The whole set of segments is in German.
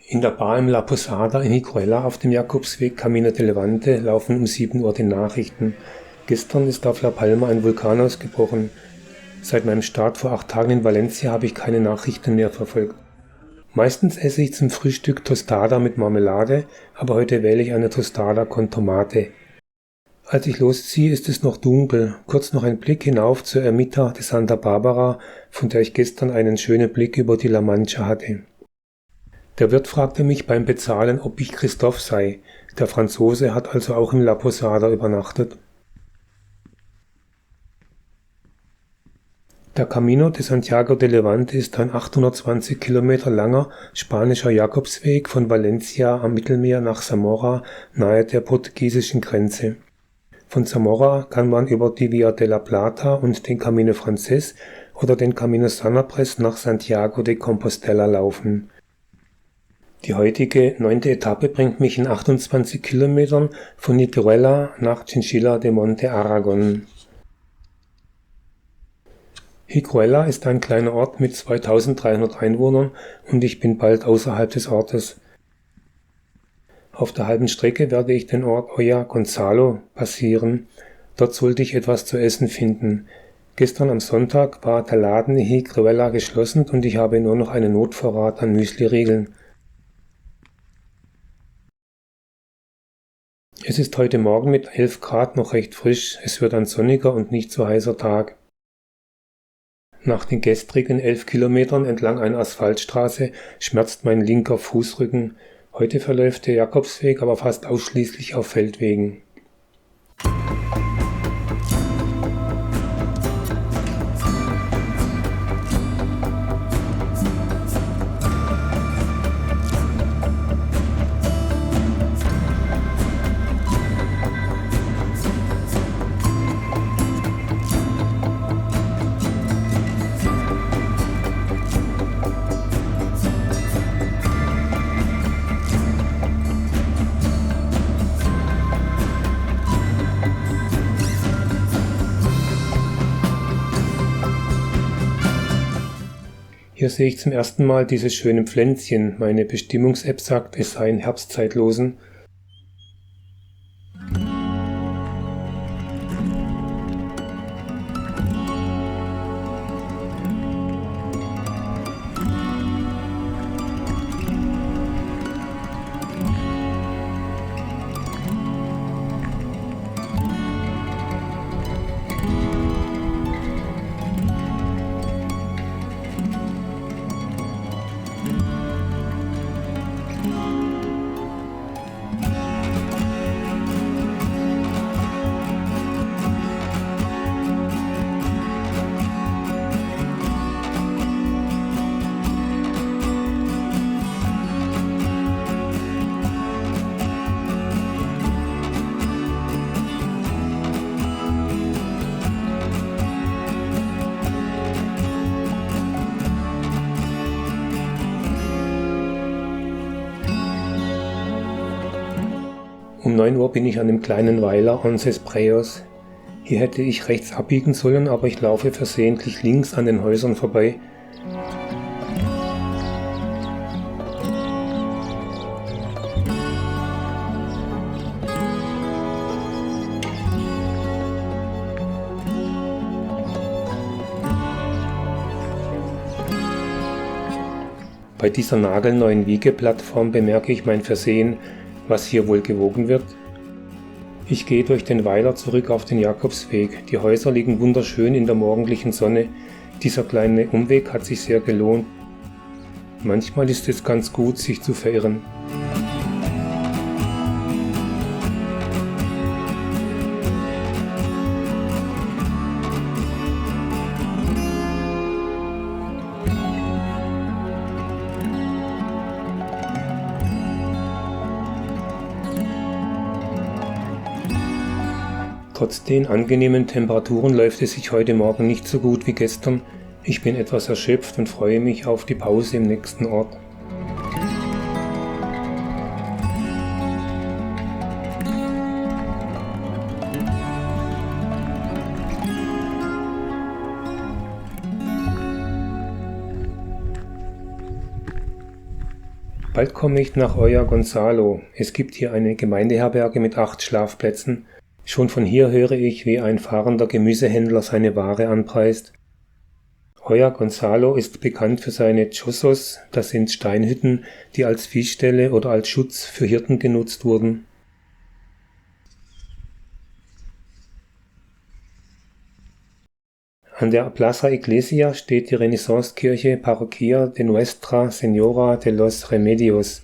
In der Bar im La Posada in Higuera auf dem Jakobsweg Camino de Levante laufen um 7 Uhr die Nachrichten. Gestern ist auf La Palma ein Vulkan ausgebrochen. Seit meinem Start vor 8 Tagen in Valencia habe ich keine Nachrichten mehr verfolgt. Meistens esse ich zum Frühstück Tostada mit Marmelade, aber heute wähle ich eine Tostada con Tomate. Als ich losziehe, ist es noch dunkel. Kurz noch ein Blick hinauf zur Ermita de Santa Barbara, von der ich gestern einen schönen Blick über die La Mancha hatte. Der Wirt fragte mich beim Bezahlen, ob ich Christoph sei. Der Franzose hat also auch im La Posada übernachtet. Der Camino de Santiago de Levante ist ein 820 Kilometer langer spanischer Jakobsweg von Valencia am Mittelmeer nach Zamora nahe der portugiesischen Grenze. Von Zamora kann man über die Via de la Plata und den Camino Frances oder den Camino San Andrés nach Santiago de Compostela laufen. Die heutige 9. Etappe bringt mich in 28 Kilometern von Niteruela nach Chinchilla de Monte Aragon. Higuera ist ein kleiner Ort mit 2300 Einwohnern und ich bin bald außerhalb des Ortes. Auf der halben Strecke werde ich den Ort Olla Gonzalo passieren. Dort sollte ich etwas zu essen finden. Gestern am Sonntag war der Laden in Higuera geschlossen und ich habe nur noch einen Notvorrat an Müsli-Riegeln. Es ist heute Morgen mit 11 Grad noch recht frisch, es wird ein sonniger und nicht so heißer Tag. Nach den gestrigen 11 Kilometern entlang einer Asphaltstraße schmerzt mein linker Fußrücken. Heute verläuft der Jakobsweg aber fast ausschließlich auf Feldwegen. Hier sehe ich zum ersten Mal dieses schöne Pflänzchen. Meine Bestimmungs-App sagt, es seien Herbstzeitlosen. Um 9 Uhr bin ich an dem kleinen Weiler Onces Preyos. Hier hätte ich rechts abbiegen sollen, aber ich laufe versehentlich links an den Häusern vorbei. Bei dieser nagelneuen Wiegeplattform bemerke ich mein Versehen, was hier wohl gewogen wird. Ich gehe durch den Weiler zurück auf den Jakobsweg. Die Häuser liegen wunderschön in der morgendlichen Sonne. Dieser kleine Umweg hat sich sehr gelohnt. Manchmal ist es ganz gut, sich zu verirren. Trotz den angenehmen Temperaturen läuft es sich heute Morgen nicht so gut wie gestern. Ich bin etwas erschöpft und freue mich auf die Pause im nächsten Ort. Bald komme ich nach Hoya Gonzalo. Es gibt hier eine Gemeindeherberge mit 8 Schlafplätzen. Schon von hier höre ich, wie ein fahrender Gemüsehändler seine Ware anpreist. Hoya Gonzalo ist bekannt für seine Chozos, das sind Steinhütten, die als Viehställe oder als Schutz für Hirten genutzt wurden. An der Plaza Iglesia steht die Renaissancekirche Parroquia de Nuestra Señora de los Remedios.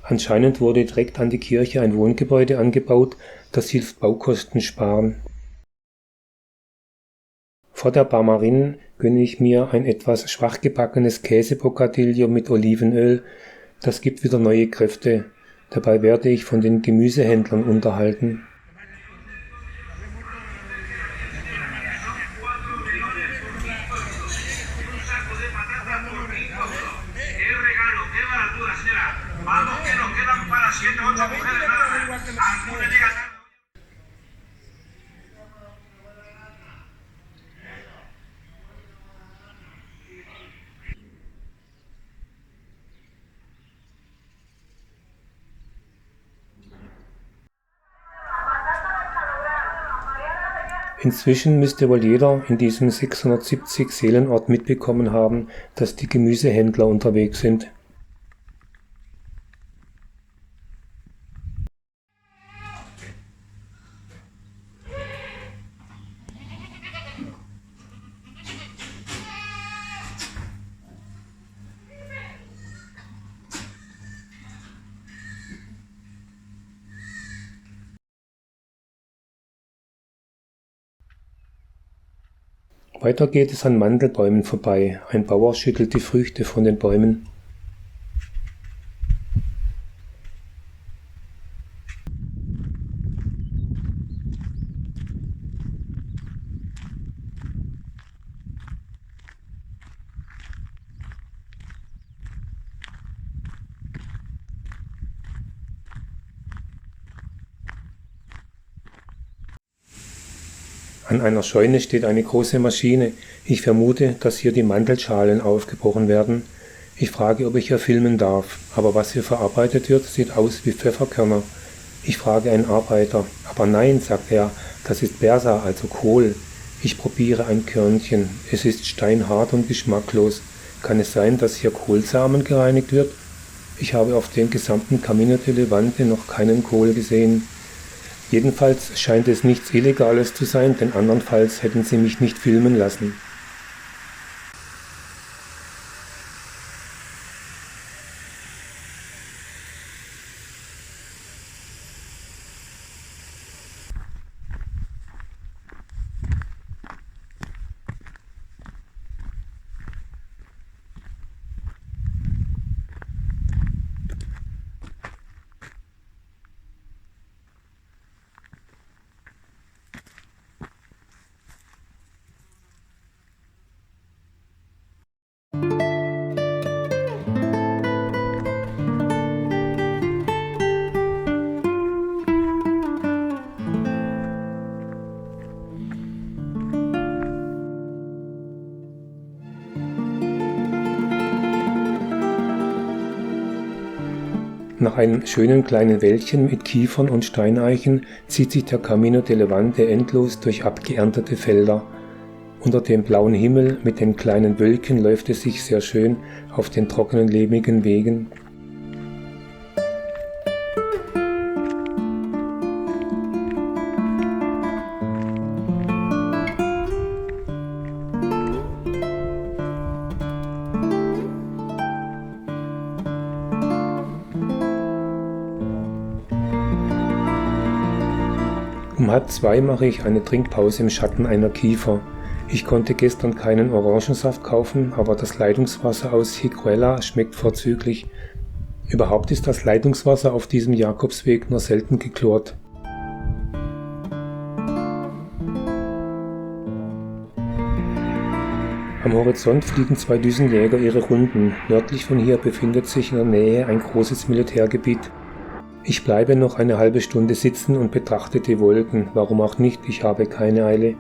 Anscheinend wurde direkt an die Kirche ein Wohngebäude angebaut, das hilft Baukosten sparen. Vor der Bar Marin gönne ich mir ein etwas schwach gebackenes Käsebocadillo mit Olivenöl, das gibt wieder neue Kräfte. Dabei werde ich von den Gemüsehändlern unterhalten. Inzwischen müsste wohl jeder in diesem 670 Seelenort mitbekommen haben, dass die Gemüsehändler unterwegs sind. Weiter geht es an Mandelbäumen vorbei. Ein Bauer schüttelt die Früchte von den Bäumen. An einer Scheune steht eine große Maschine. Ich vermute, dass hier die Mandelschalen aufgebrochen werden. Ich frage, ob ich hier filmen darf, aber was hier verarbeitet wird, sieht aus wie Pfefferkörner. Ich frage einen Arbeiter, aber nein, sagt er, das ist Bersa, also Kohl. Ich probiere ein Körnchen. Es ist steinhart und geschmacklos. Kann es sein, dass hier Kohlsamen gereinigt wird? Ich habe auf dem gesamten Camino de Levante noch keinen Kohl gesehen. Jedenfalls scheint es nichts Illegales zu sein, denn andernfalls hätten sie mich nicht filmen lassen. Nach einem schönen kleinen Wäldchen mit Kiefern und Steineichen zieht sich der Camino de Levante endlos durch abgeerntete Felder. Unter dem blauen Himmel mit den kleinen Wölkchen läuft es sich sehr schön auf den trockenen, lehmigen Wegen. Um 1:30 mache ich eine Trinkpause im Schatten einer Kiefer. Ich konnte gestern keinen Orangensaft kaufen, aber das Leitungswasser aus Higuera schmeckt vorzüglich. Überhaupt ist das Leitungswasser auf diesem Jakobsweg nur selten geklort. Am Horizont fliegen 2 Düsenjäger ihre Runden. Nördlich von hier befindet sich in der Nähe ein großes Militärgebiet. Ich bleibe noch eine halbe Stunde sitzen und betrachte die Wolken. Warum auch nicht, ich habe keine Eile.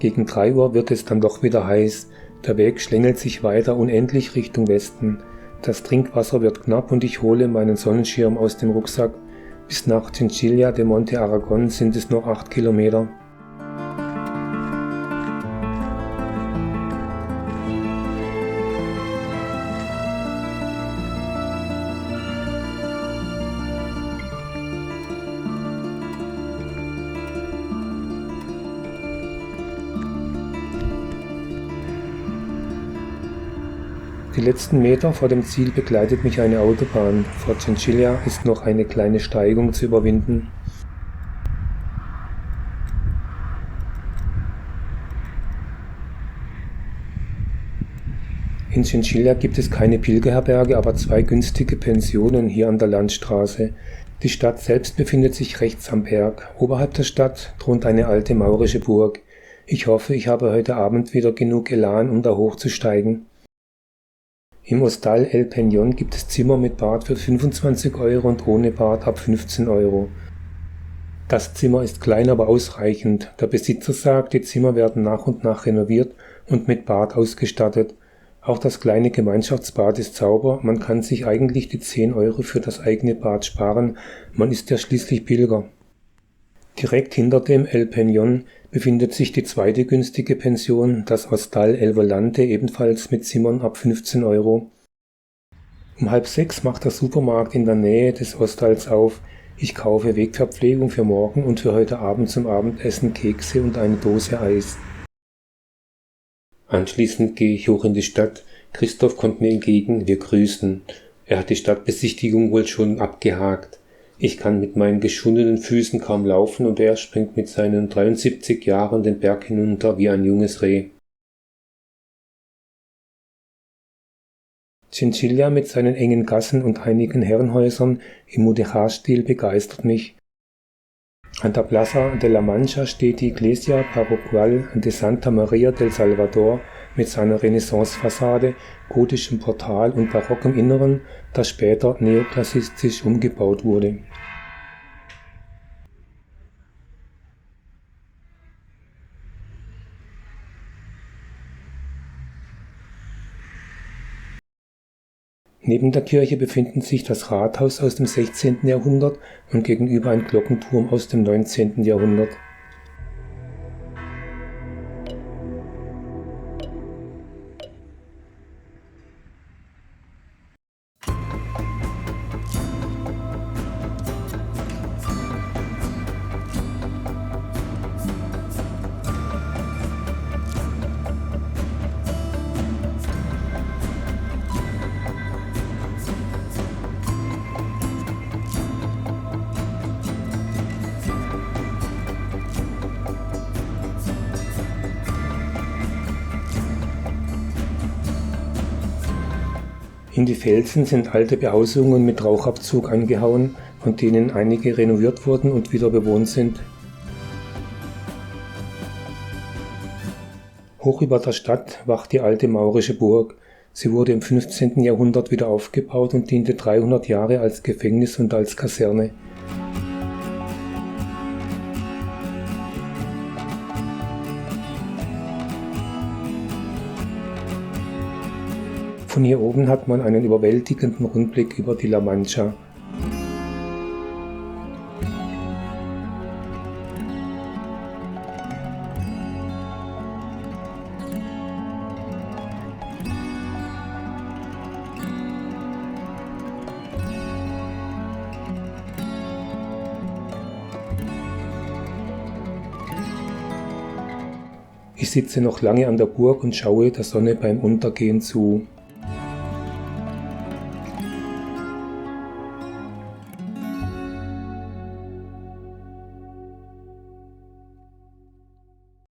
Gegen 3 Uhr wird es dann doch wieder heiß. Der Weg schlängelt sich weiter unendlich Richtung Westen. Das Trinkwasser wird knapp und ich hole meinen Sonnenschirm aus dem Rucksack. Bis nach Chinchilla de Monte Aragon sind es nur 8 Kilometer. Die letzten Meter vor dem Ziel begleitet mich eine Autobahn. Vor Chinchilla ist noch eine kleine Steigung zu überwinden. In Chinchilla gibt es keine Pilgerherberge, aber 2 günstige Pensionen hier an der Landstraße. Die Stadt selbst befindet sich rechts am Berg. Oberhalb der Stadt thront eine alte maurische Burg. Ich hoffe, ich habe heute Abend wieder genug Elan, um da hochzusteigen. Im Hostal El Peñón gibt es Zimmer mit Bad für 25 € und ohne Bad ab 15 €. Das Zimmer ist klein, aber ausreichend. Der Besitzer sagt, die Zimmer werden nach und nach renoviert und mit Bad ausgestattet. Auch das kleine Gemeinschaftsbad ist sauber, man kann sich eigentlich die 10 € für das eigene Bad sparen, man ist ja schließlich Pilger. Direkt hinter dem El Peñón befindet sich die zweite günstige Pension, das Hostal El Volante, ebenfalls mit Zimmern ab 15 €. Um 5:30 macht der Supermarkt in der Nähe des Hostals auf. Ich kaufe Wegverpflegung für morgen und für heute Abend zum Abendessen Kekse und eine Dose Eis. Anschließend gehe ich hoch in die Stadt. Christoph kommt mir entgegen, wir grüßen. Er hat die Stadtbesichtigung wohl schon abgehakt. Ich kann mit meinen geschundenen Füßen kaum laufen und er springt mit seinen 73 Jahren den Berg hinunter wie ein junges Reh. Chinchilla mit seinen engen Gassen und einigen Herrenhäusern im Mudéjar-Stil begeistert mich. An der Plaza de la Mancha steht die Iglesia Parroquial de Santa María del Salvador mit seiner Renaissance-Fassade, gotischem Portal und barockem Inneren, das später neoklassizistisch umgebaut wurde. Neben der Kirche befinden sich das Rathaus aus dem 16. Jahrhundert und gegenüber ein Glockenturm aus dem 19. Jahrhundert. In die Felsen sind alte Behausungen mit Rauchabzug angehauen, von denen einige renoviert wurden und wieder bewohnt sind. Hoch über der Stadt wacht die alte maurische Burg. Sie wurde im 15. Jahrhundert wieder aufgebaut und diente 300 Jahre als Gefängnis und als Kaserne. Von hier oben hat man einen überwältigenden Rundblick über die La Mancha. Ich sitze noch lange an der Burg und schaue der Sonne beim Untergehen zu.